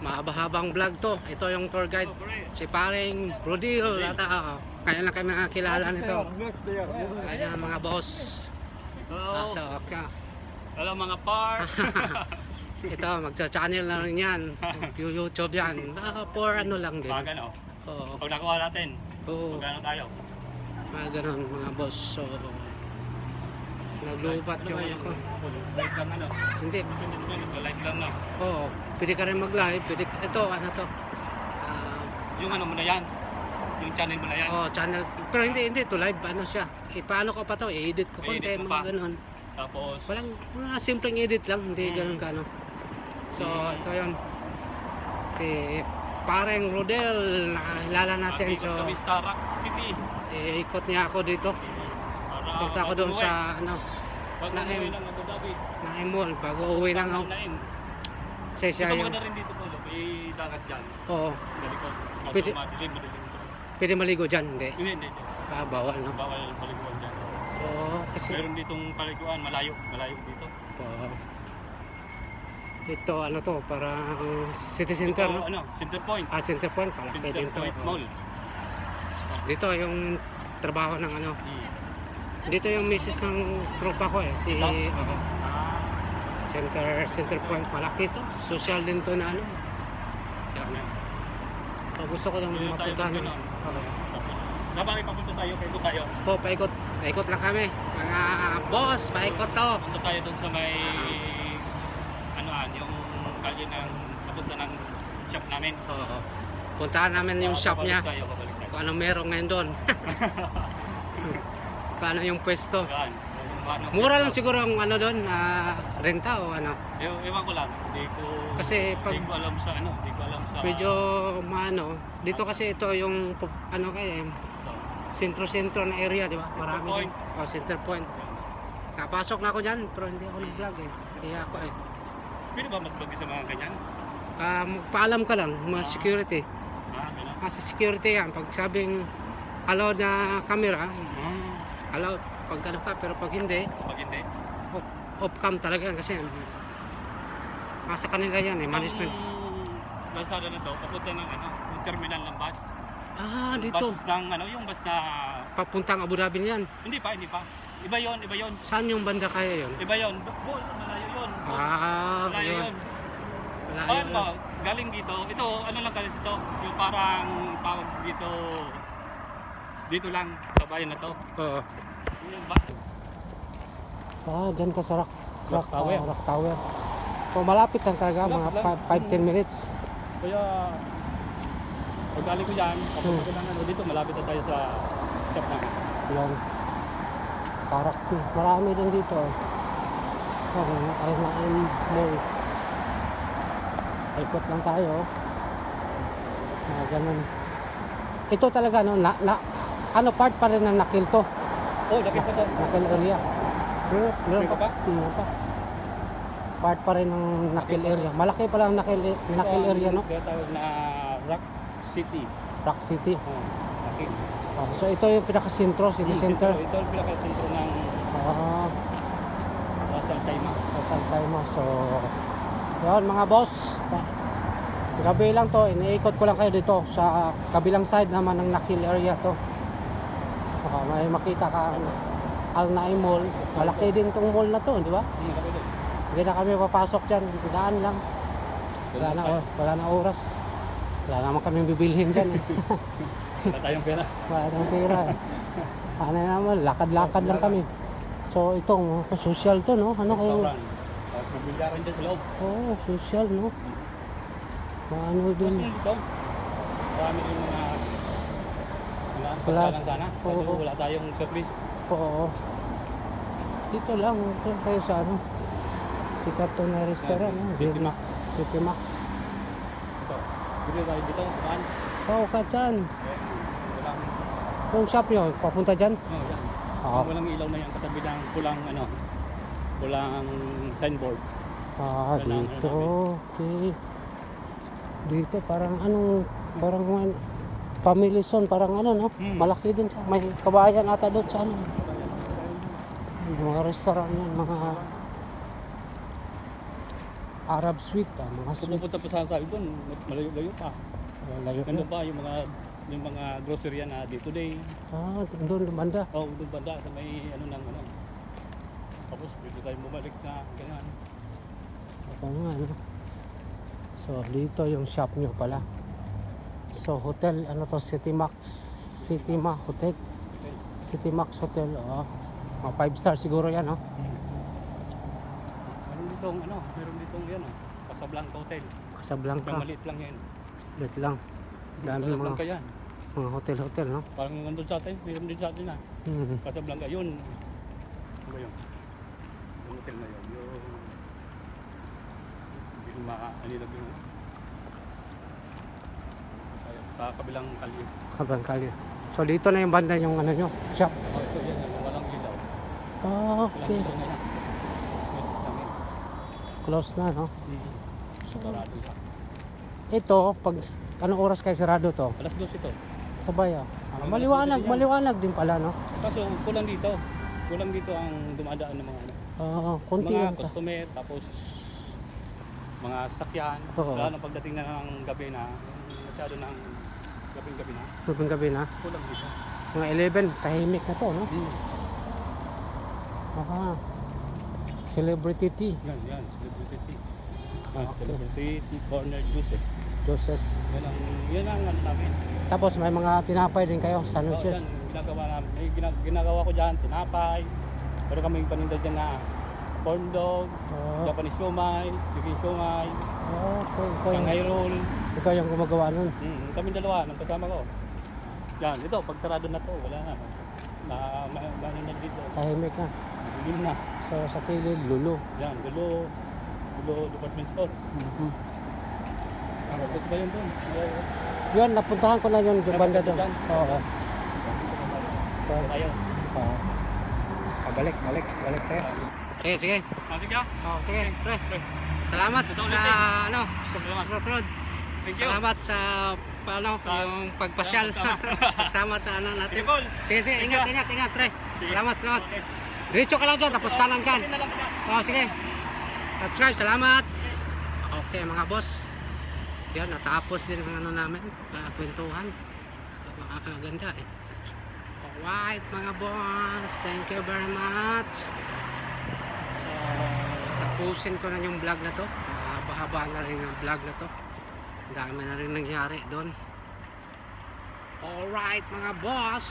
Mahaba-habang vlog to. Ito yung tour guide, si paring Rodil. At kaya lang kami nakakilala nito. Kaya mga boss. Hello. Okay. Hello mga par. Ito, magsa-channel na rin yan. YouTube yan. For ano lang din. Mga gano. Oo. Pag nakuha natin, Oo. magkano tayo? Mga ganun mga boss. So, naglubat yung ano ko. Like lang ano. Hindi. Like lang na. Oo. Pwede ka rin mag-live. Pwede, ito, ano to. Yung ano mo na yan. Yung channel mo na yan. Channel. Pero hindi to live. Ano siya. Paano ko pa to? I-edit ko konti. I-edit mo Mga pa. ganun. Tapos, Walang mga simpleng edit lang. Hindi ganun ka ano. So, ito yun. Si Pareng Rodel. Nakakilala natin. dito So, kami sa Rock City. ikot niya ako dito. Punta ako doon sa ano. Pag Naim. umuwi ng Abu Dhabi. Naim Mall. Bago uwi ng ako. Naim. Kasi siya Ito yung. maganda rin dito po. May dagat dyan. Oo. Galikod. Pwede- Madilim. Pwede maligo dyan. Hindi. Hindi. Bawal no. Bawal paliguan dyan. Oo. Kasi. Meron ditong paliguan. Malayo dito. Oo. Ito ano to. Parang city center. Ito, No? ano, Center Point. Center Point. Palaki Center din to. Point Oo. Mall. Dito yung trabaho ng ano. Hmm. Dito yung misis ng tropa ko eh. Si. Ito? Oo. Center Point. Malaki to. Social din to na ano. Yan. So, gusto ko nang Dito tayo mapuntahan. dito, no? Dapat papunta tayo, kaya tayo. Paikot. Paikot lang kami. Mga boss, paikot to. Punta tayo dun sa may yung kalye ng papunta ng shop namin. Oo. Puntahan namin yung shop niya. Babalik tayo. Kung anong meron ngayon doon. Paano yung pwesto. Yan. Mura lang siguro ang ano doon, renta o ano. Ewan ko lang. Hindi ko Kasi pag hindi ko alam sa Hindi ko alam sa medyo maano, dito kasi ito yung ano kaya, sentro-sentro na area, di ba? Marami Point. din. Center Point. Napasok na ako diyan, pero hindi ako nag-vlog eh. Kaya ako eh. Pwede ba mag-vlog sa mga ganyan? Paalam ka lang, mga security. Gano'n. Sa security yan, pag sabing allowed na camera, allowed pag ano ka, pero pag hindi, Pag hindi. off cam talaga yan kasi nasa kanila yan eh, management. Ang Lazada na to, papunta ng yung terminal ng bus. Dito, Bus ng yung bus na papuntang Abu Dhabi yan. hindi pa. Iba yon. Saan yung banda kaya yun? Iba yon. Malayo yon. Malayo Yun. yon. Malayo Parang yun. ba, galing dito, ito, ano lang kasi ito, yung parang tawag dito, dito lang, sa bayan na to. Oo. Yung ba? Dyan ka sa Rock Tower. Rock Tower. So, malapit lang talaga, mga 5-10 minutes. Kaya, pag galing ko dyan, papunta ko lang dito, malapit na tayo sa shop namin. Yan. Parak, marami din dito. Ay nain mall. Ikot lang tayo. Ganun. Ito talaga, no, ano part pa rin ng Nakil to? Oh, lapit na to. Nakil area. Meron pa ba? Meron pa. Part pa rin ng Nakil area. Malaki pala ang Nakil area, no? Kaya tawag na Rock City. Rock City. Oh, Nakil. So ito yung pinaka-sentro, city center. Ito ang pinaka-sentro ng Ras Al Khaimah. Kasal tayo mo. So, yun mga boss. Gabi lang to. Iniikot ko lang kayo dito. Sa kabilang side naman ng Nakil area to. May makita ka Al Naim Mall. Malaki din tong mall na to, di ba? Hindi na kami papasok dyan. Daan lang. Wala na oras. Wala naman kami bibilhin dyan. Wala tayong pera. Wala tayong pera. Ano naman, lakad-lakad lang kami. So itong social to, no? Ano kayo? Restaurant. Tapos magbilyaran dyan sa loob. Oo, social, no? Ano din? Kasi dito, marami rin mga Class. pasyalan sana. Kasi Oo. wala tayong service. Oo. Dito lang, ito kayo sa ano? Sikat to na restaurant, no? City Max. City Max. Ito. Bili tayo dito. Saan? Oo, katsan. Walang, Yung shop nyo, papunta dyan? yan. Oo. Walang ilaw na yan. Katabi ng pulang signboard. Dito. Okay. Dito, parang family zone, parang ano, no? Malaki din siya. May kabayan ata doon sa ano. Mga restaurant yan, mga Arab Sweet, mga Kung pupunta sweets. pa sana tayo doon, malayo-layo pa. Layo Ano pa. pa yung mga grocery na day to day. Doon, banda. Oh, doon banda sa may ano nang ano. Tapos pwede tayo bumalik na ganyan. Ako nga, ano. So, dito yung shop nyo pala. So, hotel, ano to, City Max Hotel. Okay. City Max Hotel, mga 5 star siguro yan, no? Meron ditong yan oh. Casablanca Hotel. Casablanca, Yung maliit lang yan. wait lang. Dami Casablanca yan. mga hotel, no? Parang nandun sa atin, meron din sa atin na. Mhm. Casablanca, yun. Ano ba yun? Yung hotel na yun. Yung... Hindi ko maanilag yun. Sa kabilang kalye. Habang kali. So, dito na yung banda yung ano nyo, shop. Oh, ito yan. Walang ilaw. Okay. Walang ilaw na yan. Message lang yan. Close na, no? Sarado pa. Ito, pag anong oras kayo sarado to? Alas 2 ito. Sabay, Hanggang maliwanag, alas 12 yan. maliwanag din pala, no? Kaso kulang dito. Kulang dito ang dumadaan ng mga ano. Konti Mga lang. customer, tapos mga sasakyan. Oo. Lalo na pagdating na ng gabi na, masyado ng gabing-gabi na, Subing gabi na. kulang dito. Mga 11, tahimik na to, no? Celebrity tea. Yan, celebrity tea. Okay. Celebrity tea corner juices. Juices. Yan ang ano namin. Tapos may mga tinapay din kayo, Oh, sandwiches. yan, ginagawa namin. May ginagawa ko dyan, tinapay. Pero kami paninda dyan na corn dog, Japanese siomai, chicken siomai, Okay, Shanghai roll. ikaw yung gumagawa nun. Kami dalawa, ng kasama ko. Yan, ito, pag sarado na to, wala na. Ano na dito, Tahimik na. dilim na. So sa kilid, lulo. Yan, Dulo department store. Ano ba yun doon? Yun, napuntahan ko na yun, yung banda doon. Napuntahan? Oo. Tayo. Oo. Balik tayo. Sige. Sige ah. Sige, pre. Salamat Sa sa ulit eh. ano, Salamat. sa sunod. Thank you. Salamat sa yung pagpasyal sama sa ano natin. Sige, Paul. Sige, ingat, pre. Sige. Salamat. Okay. Diretso ka lang dyan, tapos kanan ka. Sige na lang kita. Sige. Subscribe, salamat. Okay, mga boss. Yan, natapos din ang ano namin, kwentuhan. Makakaganda eh. Alright, mga boss. Thank you very much. So, tapusin ko na yung vlog na to. Mahaba na rin yung vlog na to. Ang dami na rin nangyari doon. Alright, mga boss.